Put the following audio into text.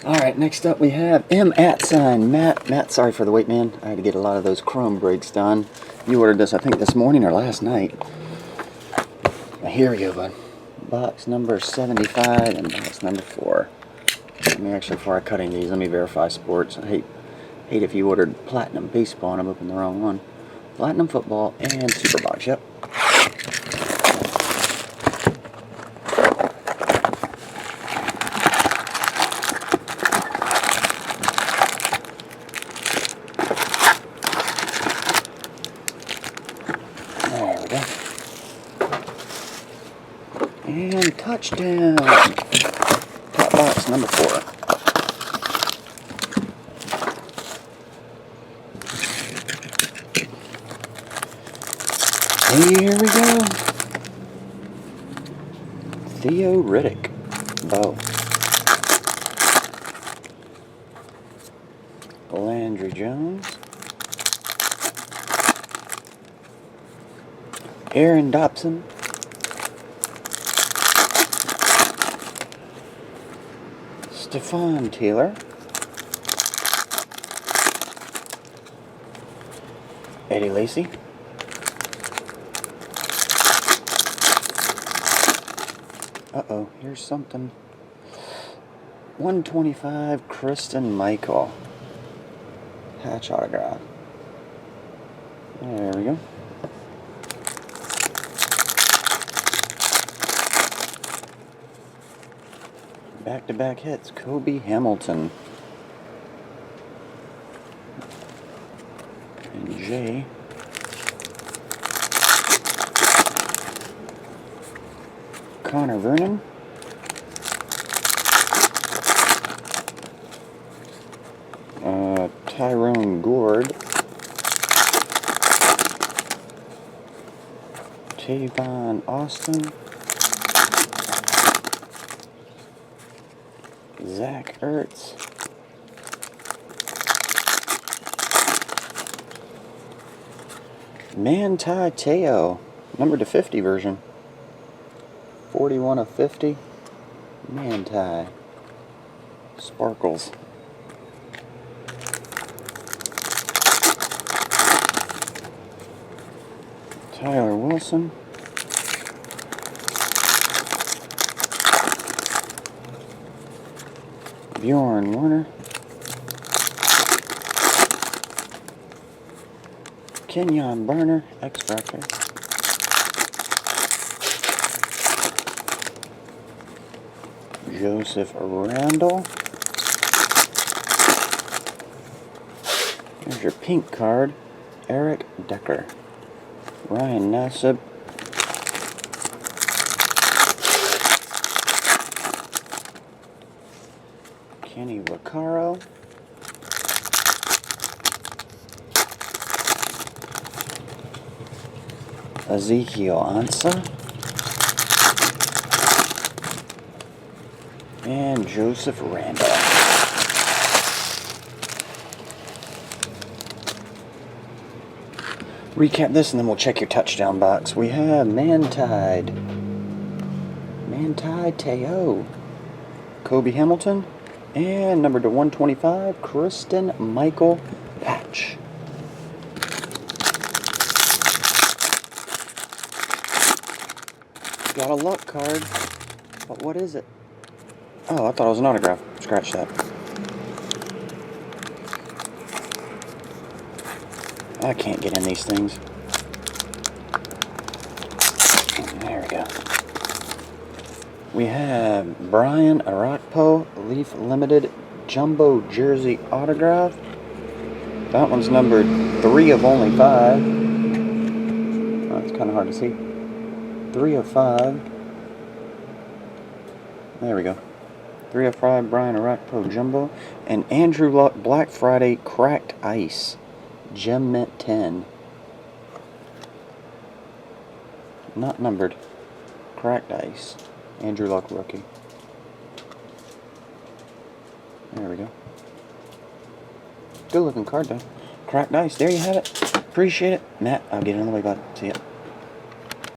Alright, next up we have M at sign Matt, sorry for the wait, man. I had to get a lot of those chrome breaks done. You ordered this, I think, this morning or last night. Here we go, bud. Box number 75 and box number 4. Let me actually, before I cut any of these, let me verify sports. I hate if you ordered Platinum Baseball and I'm opening the wrong one. Platinum Football and Superbox, yep. There we go. And touchdown. Top box number 4. Here we go. Theo Riddick. Bo. Landry Jones. Aaron Dobson. Stephon Taylor. Eddie Lacy. Uh-oh, here's something. 125, Kristen Michael. Patch autograph. There we go. Back-to-back hits, Kobe Hamilton. And Jay. Connor Vernon. Tyrone Gord. Tavon Austin. Zach Ertz. Manti Te'o, number to 50 version. 41 of 50. Manti. Sparkles. Tyler Wilson. Bjorn Warner. Kenyon Burner, X-Factor. Joseph Randall. There's your pink card. Eric Decker. Ryan Nassib. Kenny Vaccaro. Ezekiel Ansah. And Joseph Randall. Recap this and then we'll check your touchdown box. We have Manti Te'o. Kobe Hamilton. And number to 125, Kristen Michael Patch. Got a luck card. But what is it? Oh, I thought it was an autograph. Scratch that. I can't get in these things. There we go. We have Brian Arakpo, Leaf Limited Jumbo Jersey Autograph. That one's numbered 3 of only 5. Oh, it's kind of hard to see. 3 of 5. There we go. 3 of 5, Brian Arakpo Jumbo. And Andrew Luck Black Friday Cracked Ice. Gem Mint 10. Not numbered. Cracked Ice. Andrew Luck rookie. There we go. Good looking card though. Cracked Ice. There you have it. Appreciate it. Matt, I'll get it on the way, bud. See ya.